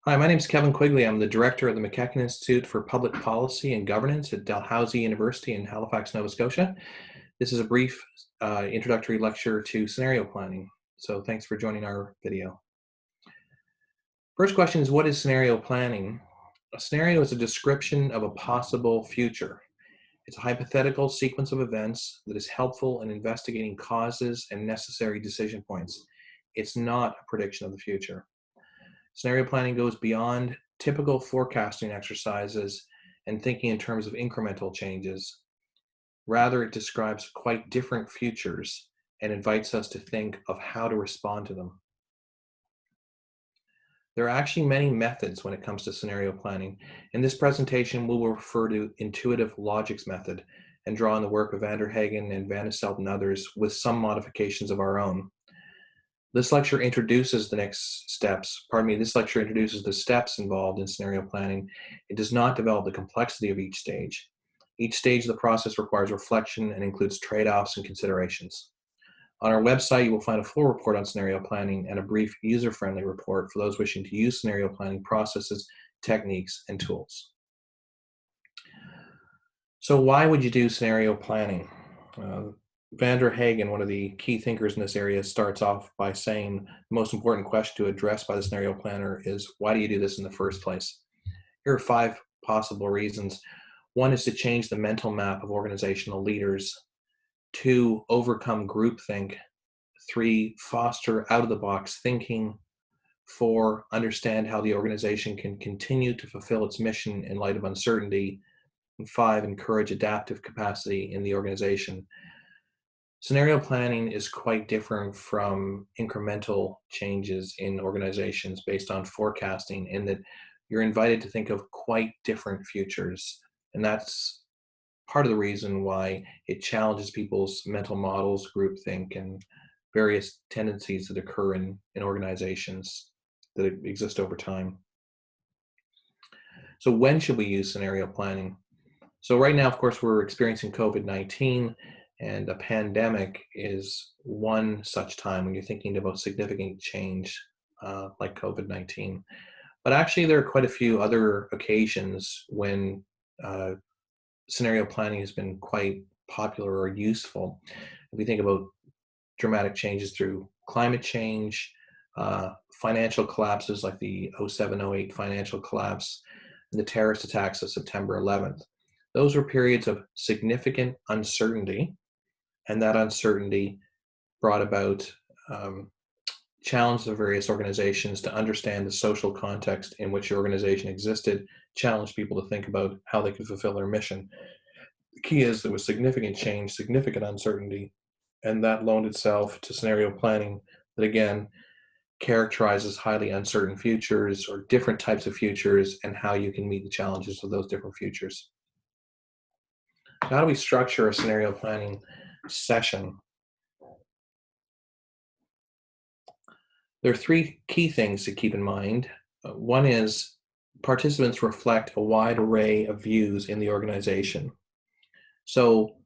Hi, my name is Kevin Quigley. I'm the director of the McEachern Institute for Public Policy and Governance at Dalhousie University in Halifax, Nova Scotia. This is a brief introductory lecture to scenario planning. So thanks for joining our video. First question is, what is scenario planning? A scenario is a description of a possible future. It's a hypothetical sequence of events that is helpful in investigating causes and necessary decision points. It's not a prediction of the future. Scenario planning goes beyond typical forecasting exercises and thinking in terms of incremental changes. Rather, it describes quite different futures and invites us to think of how to respond to them. There are actually many methods when it comes to scenario planning. In this presentation, we will refer to intuitive logics method and draw on the work of van der Hagen and Van Asselt and others with some modifications of our own. This lecture introduces the steps involved in scenario planning. It does not develop the complexity of each stage. Each stage of the process requires reflection and includes trade-offs and considerations. On our website, you will find a full report on scenario planning and a brief user-friendly report for those wishing to use scenario planning processes, techniques, and tools. So why would you do scenario planning? Van der Hagen, one of the key thinkers in this area, starts off by saying the most important question to address by the scenario planner is, why do you do this in the first place? Here are 5 possible reasons. 1 is to change the mental map of organizational leaders. 2, overcome groupthink. 3, foster out-of-the-box thinking. 4, understand how the organization can continue to fulfill its mission in light of uncertainty. And 5, encourage adaptive capacity in the organization. Scenario planning is quite different from incremental changes in organizations based on forecasting, in that you're invited to think of quite different futures. And that's part of the reason why it challenges people's mental models, groupthink, and various tendencies that occur in organizations that exist over time. So when should we use scenario planning? So right now, of course, we're experiencing COVID-19. And a pandemic is one such time when you're thinking about significant change like COVID-19. But actually, there are quite a few other occasions when scenario planning has been quite popular or useful. If we think about dramatic changes through climate change, financial collapses like the 07-08 financial collapse, and the terrorist attacks of September 11th. Those were periods of significant uncertainty, and that uncertainty brought about challenges of various organizations to understand the social context in which the organization existed, challenged people to think about how they could fulfill their mission. The key is there was significant change, significant uncertainty, and that loaned itself to scenario planning that, again, characterizes highly uncertain futures or different types of futures and how you can meet the challenges of those different futures. How do we structure a scenario planning session? There are 3 key things to keep in mind. One is participants reflect a wide array of views in the organization. So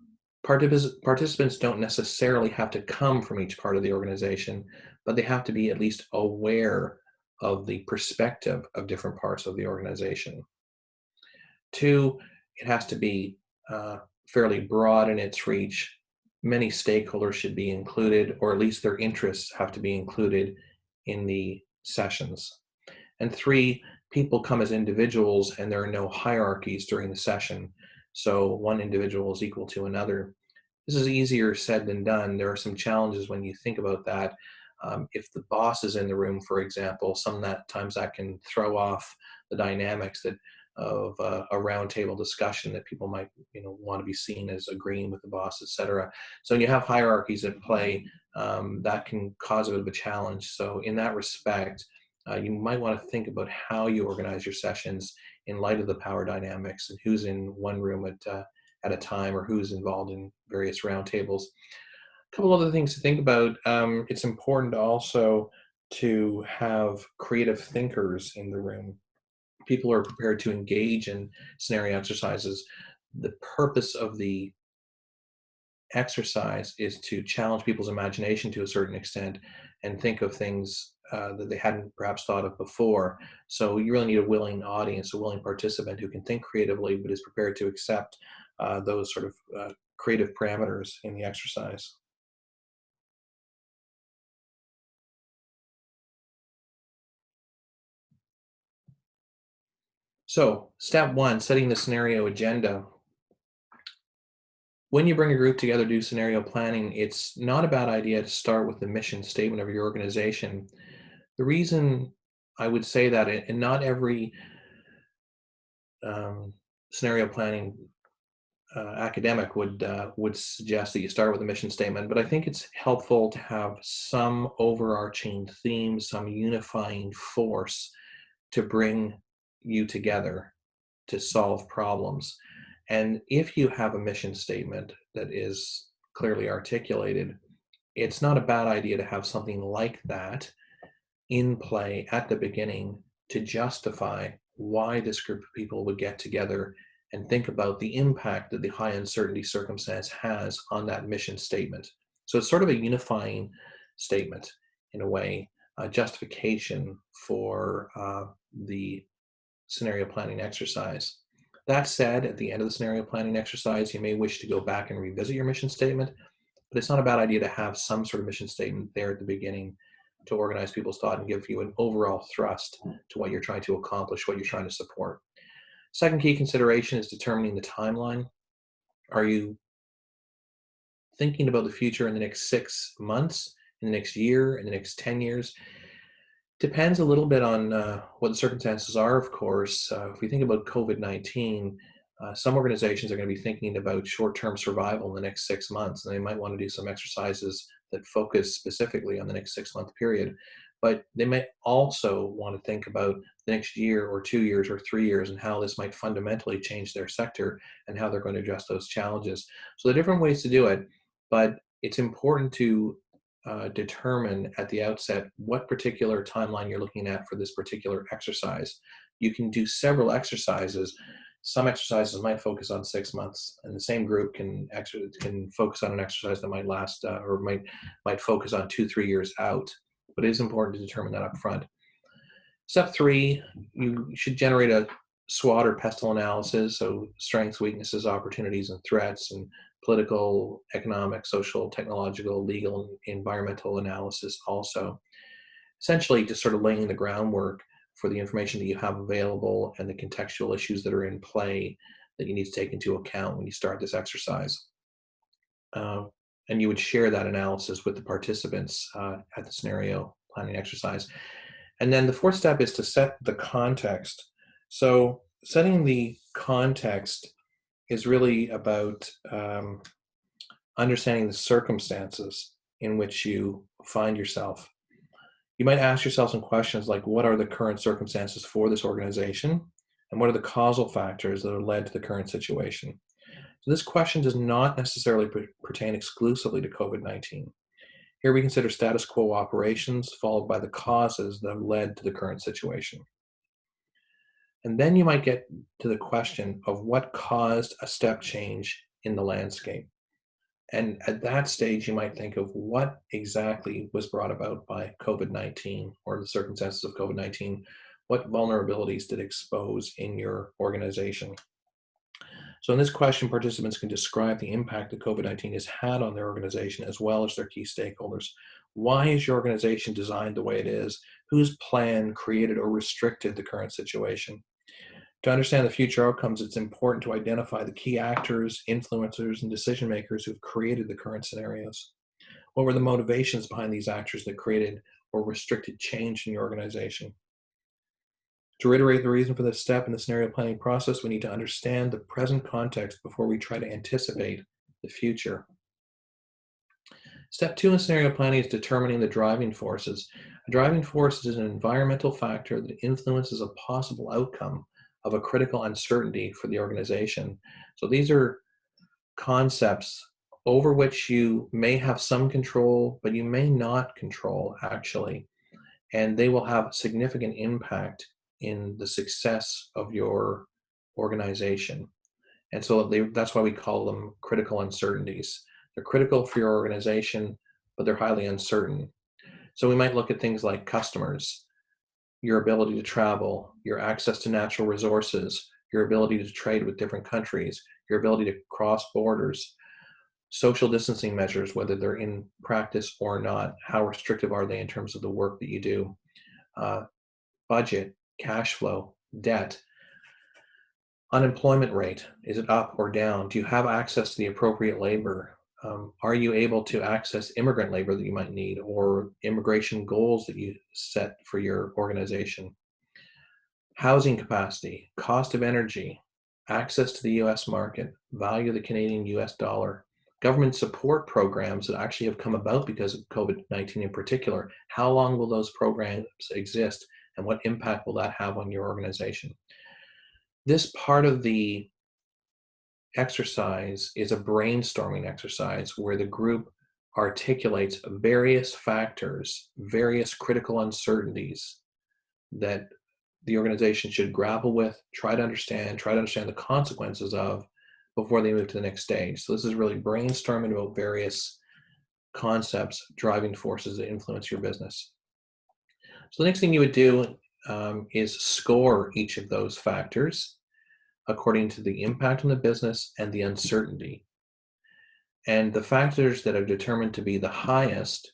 participants don't necessarily have to come from each part of the organization, but they have to be at least aware of the perspective of different parts of the organization. 2, it has to be fairly broad in its reach. Many stakeholders should be included, or at least their interests have to be included in the sessions. And 3, people come as individuals and there are no hierarchies during the session. So one individual is equal to another. This is easier said than done. There are some challenges when you think about that. If the boss is in the room, for example, sometimes that can throw off the dynamics of a roundtable discussion that people might want to be seen as agreeing with the boss, etc. So when you have hierarchies at play, that can cause a bit of a challenge. So in that respect, you might want to think about how you organize your sessions in light of the power dynamics and who's in one room at a time or who's involved in various roundtables. A couple other things to think about. It's important also to have creative thinkers in the room. People are prepared to engage in scenario exercises. The purpose of the exercise is to challenge people's imagination to a certain extent and think of things that they hadn't perhaps thought of before. So you really need a willing audience, a willing participant who can think creatively but is prepared to accept those sort of creative parameters in the exercise. So step one, setting the scenario agenda. When you bring a group together to do scenario planning, it's not a bad idea to start with the mission statement of your organization. The reason I would say that, and not every um, scenario planning academic would suggest that you start with a mission statement, but I think it's helpful to have some overarching theme, some unifying force to bring you together to solve problems. And if you have a mission statement that is clearly articulated, it's not a bad idea to have something like that in play at the beginning to justify why this group of people would get together and think about the impact that the high uncertainty circumstance has on that mission statement. So it's sort of a unifying statement in a way, a justification for the scenario planning exercise. That said, at the end of the scenario planning exercise, you may wish to go back and revisit your mission statement, but it's not a bad idea to have some sort of mission statement there at the beginning to organize people's thought and give you an overall thrust to what you're trying to accomplish, what you're trying to support. Second key consideration is determining the timeline. Are you thinking about the future in the next 6 months, in the next year, in the next 10 years? Depends a little bit on what the circumstances are, of course. If we think about COVID-19, some organizations are going to be thinking about short-term survival in the next 6 months, and they might want to do some exercises that focus specifically on the next 6-month period. But they may also want to think about the next year or 2 years or 3 years and how this might fundamentally change their sector and how they're going to address those challenges. So there are different ways to do it, but it's important to determine at the outset what particular timeline you're looking at for this particular exercise. You can do several exercises. Some exercises might focus on 6 months, and the same group can focus on an exercise that might last or might focus on 2-3 years out. But it is important to determine that up front. Step three, you should generate a SWOT or PESTEL analysis, so strengths, weaknesses, opportunities, and threats, and political, economic, social, technological, legal, and environmental analysis also. Essentially, just sort of laying the groundwork for the information that you have available and the contextual issues that are in play that you need to take into account when you start this exercise. And you would share that analysis with the participants at the scenario planning exercise. And then the fourth step is to set the context. So setting the context is really about understanding the circumstances in which you find yourself. You might ask yourself some questions like, what are the current circumstances for this organization? And what are the causal factors that have led to the current situation? So this question does not necessarily pertain exclusively to COVID-19. Here we consider status quo operations followed by the causes that have led to the current situation. And then you might get to the question of what caused a step change in the landscape. And at that stage, you might think of what exactly was brought about by COVID-19 or the circumstances of COVID-19. What vulnerabilities did it expose in your organization? So in this question, participants can describe the impact that COVID-19 has had on their organization as well as their key stakeholders. Why is your organization designed the way it is? Whose plan created or restricted the current situation? To understand the future outcomes, it's important to identify the key actors, influencers, and decision makers who've created the current scenarios. What were the motivations behind these actors that created or restricted change in your organization? To reiterate the reason for this step in the scenario planning process, we need to understand the present context before we try to anticipate the future. Step two in scenario planning is determining the driving forces. A driving force is an environmental factor that influences a possible outcome of a critical uncertainty for the organization. So these are concepts over which you may have some control, but you may not control actually, and they will have significant impact in the success of your organization. And so that's why we call them critical uncertainties. They're critical for your organization, but they're highly uncertain. So we might look at things like customers, your ability to travel, your access to natural resources, your ability to trade with different countries, your ability to cross borders, social distancing measures, whether they're in practice or not, how restrictive are they in terms of the work that you do, uh, budget, cash flow, debt, unemployment rate, is it up or down? Do you have access to the appropriate labor? Are you able to access immigrant labor that you might need, or immigration goals that you set for your organization? Housing capacity, cost of energy, access to the US market, value of the Canadian US dollar, government support programs that actually have come about because of COVID-19 in particular. How long will those programs exist, and what impact will that have on your organization? This part of the exercise is a brainstorming exercise where the group articulates various factors, various critical uncertainties that the organization should grapple with, try to understand the consequences of before they move to the next stage. So this is really brainstorming about various concepts, driving forces that influence your business. So the next thing you would do is score each of those factors according to the impact on the business and the uncertainty. And the factors that are determined to be the highest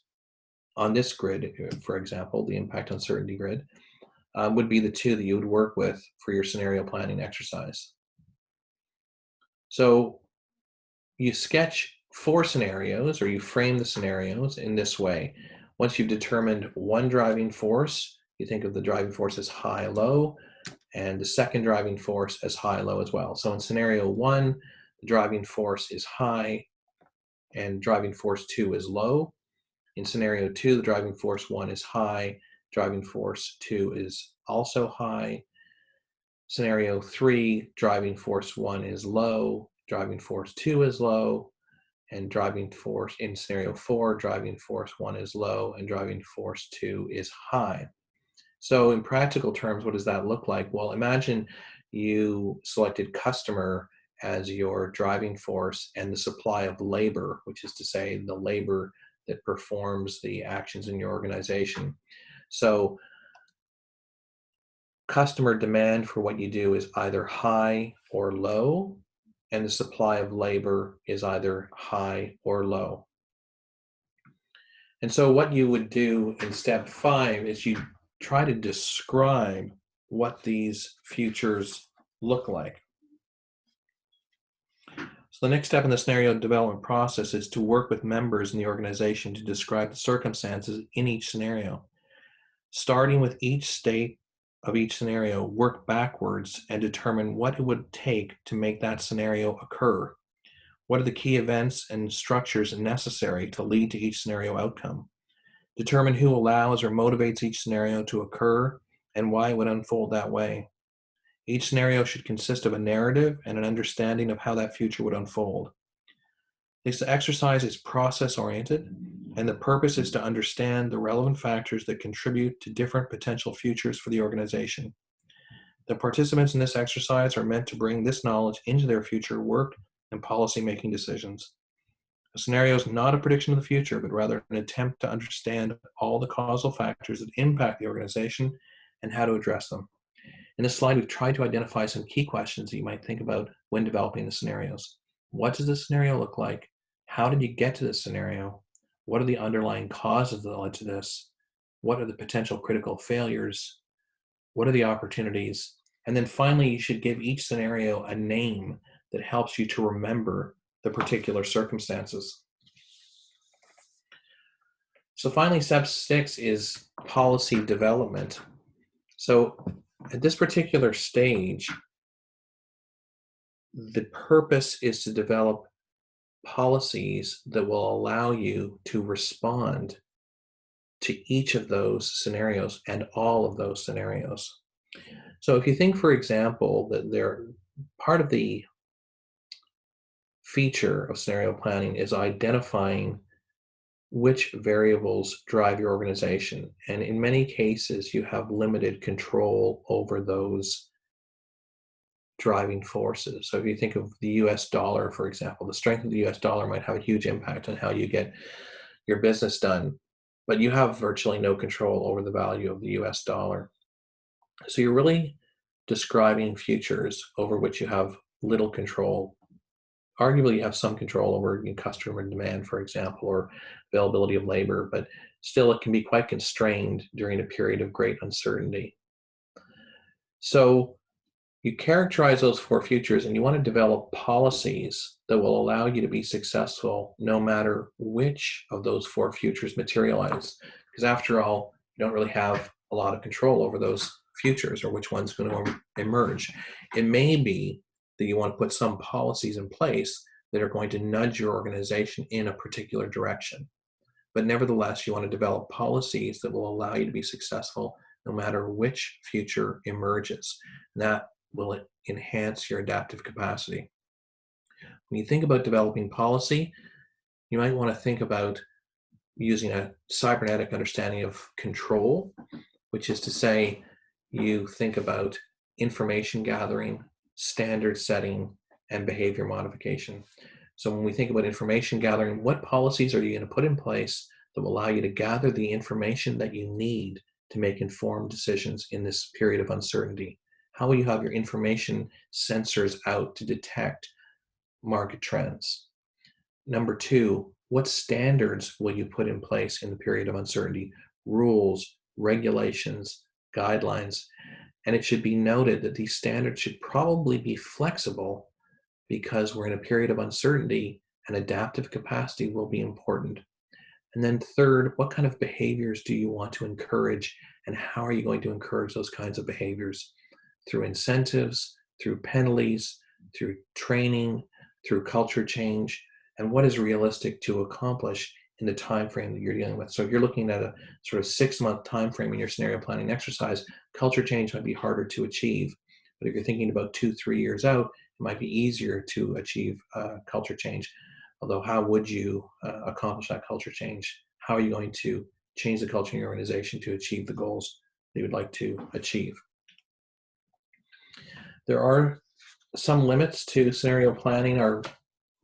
on this grid, for example, the impact uncertainty grid, would be the two that you would work with for your scenario planning exercise. So you sketch 4 scenarios, or you frame the scenarios in this way. Once you've determined one driving force, you think of the driving force as high, low, and the second driving force as high, low as well. So in scenario 1, the driving force is high and driving force 2 is low. In scenario 2, the driving force 1 is high, driving force 2 is also high. Scenario 3, driving force 1 is low, driving force 2 is low, and driving force in scenario 4, driving force 1 is low, and driving force 2 is high. So in practical terms, what does that look like? Well, imagine you selected customer as your driving force and the supply of labor, which is to say the labor that performs the actions in your organization. So customer demand for what you do is either high or low, and the supply of labor is either high or low. And so what you would do in step 5 is you try to describe what these futures look like. So the next step in the scenario development process is to work with members in the organization to describe the circumstances in each scenario. Starting with each state of each scenario, work backwards and determine what it would take to make that scenario occur. What are the key events and structures necessary to lead to each scenario outcome? Determine who allows or motivates each scenario to occur and why it would unfold that way. Each scenario should consist of a narrative and an understanding of how that future would unfold. This exercise is process-oriented, and the purpose is to understand the relevant factors that contribute to different potential futures for the organization. The participants in this exercise are meant to bring this knowledge into their future work and policy-making decisions. A scenario is not a prediction of the future, but rather an attempt to understand all the causal factors that impact the organization and how to address them. In this slide, we've tried to identify some key questions that you might think about when developing the scenarios. What does the scenario look like? How did you get to this scenario? What are the underlying causes that led to this? What are the potential critical failures? What are the opportunities? And then finally, you should give each scenario a name that helps you to remember the particular circumstances. So finally, step 6 is policy development. So at this particular stage, the purpose is to develop policies that will allow you to respond to each of those scenarios and all of those scenarios. So if you think, for example, that part of the feature of scenario planning is identifying which variables drive your organization. And in many cases, you have limited control over those driving forces. So if you think of the US dollar, for example, the strength of the US dollar might have a huge impact on how you get your business done. but you have virtually no control over the value of the US dollar. So you're really describing futures over which you have little control. Arguably, you have some control over customer demand, for example, or availability of labor, but still it can be quite constrained during a period of great uncertainty. So you characterize those four futures and you want to develop policies that will allow you to be successful no matter which of those four futures materialize. Because after all, you don't really have a lot of control over those futures or which one's going to emerge. It may be that you want to put some policies in place that are going to nudge your organization in a particular direction. But nevertheless, you want to develop policies that will allow you to be successful no matter which future emerges. And that will enhance your adaptive capacity. When you think about developing policy, you might want to think about using a cybernetic understanding of control, which is to say, you think about information gathering, standard setting, and behavior modification. So when we think about information gathering, what policies are you going to put in place that will allow you to gather the information that you need to make informed decisions in this period of uncertainty? How will you have your information sensors out to detect market trends? Number two, what standards will you put in place in the period of uncertainty? Rules, regulations, guidelines. And it should be noted that these standards should probably be flexible because we're in a period of uncertainty and adaptive capacity will be important. And then third, what kind of behaviors do you want to encourage and how are you going to encourage those kinds of behaviors? Through incentives, through penalties, through training, through culture change, and what is realistic to accomplish in the time frame that you're dealing with. So if you're looking at a sort of 6-month time frame in your scenario planning exercise, culture change might be harder to achieve. But if you're thinking about 2-3 years out, it might be easier to achieve culture change. Although how would you accomplish that culture change? How are you going to change the culture in your organization to achieve the goals that you would like to achieve? There are some limits to scenario planning. Our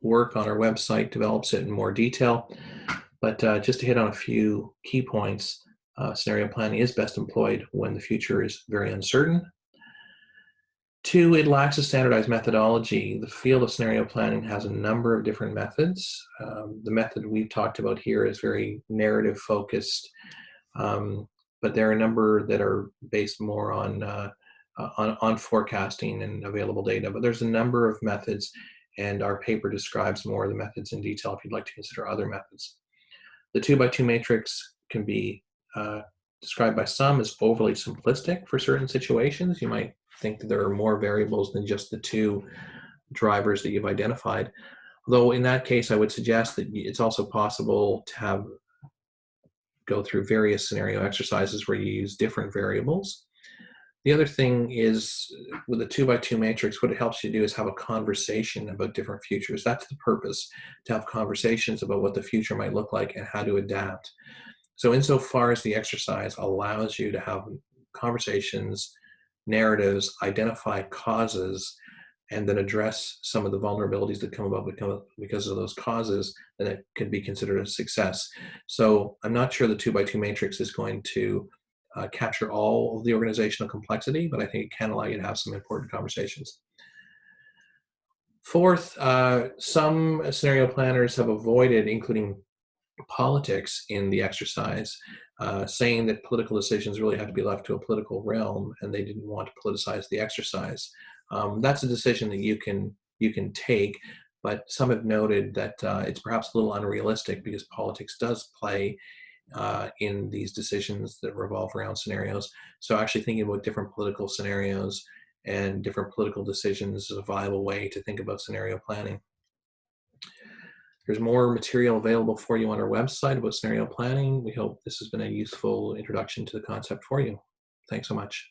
work on our website develops it in more detail. But just to hit on a few key points, scenario planning is best employed when the future is very uncertain. 2, it lacks a standardized methodology. The field of scenario planning has a number of different methods. The method we've talked about here is very narrative focused, but there are a number that are based more on forecasting and available data. But there's a number of methods, and our paper describes more of the methods in detail if you'd like to consider other methods. The 2x2 matrix can be described by some as overly simplistic for certain situations. You might think that there are more variables than just the 2 drivers that you've identified. Though in that case, I would suggest that it's also possible to go through various scenario exercises where you use different variables. The other thing is with a 2x2 matrix, what it helps you do is have a conversation about different futures. That's the purpose, to have conversations about what the future might look like and how to adapt. So insofar as the exercise allows you to have conversations, narratives, identify causes, and then address some of the vulnerabilities that come about because of those causes, then it can be considered a success. So I'm not sure the 2x2 matrix is going to capture all of the organizational complexity, but I think it can allow you to have some important conversations. Fourth, some scenario planners have avoided including politics in the exercise, saying that political decisions really have to be left to a political realm, and they didn't want to politicize the exercise. That's a decision that you can take, but some have noted that it's perhaps a little unrealistic because politics does play in these decisions that revolve around scenarios. So actually thinking about different political scenarios and different political decisions is a viable way to think about scenario planning. There's more material available for you on our website about scenario planning. We hope this has been a useful introduction to the concept for you. Thanks so much.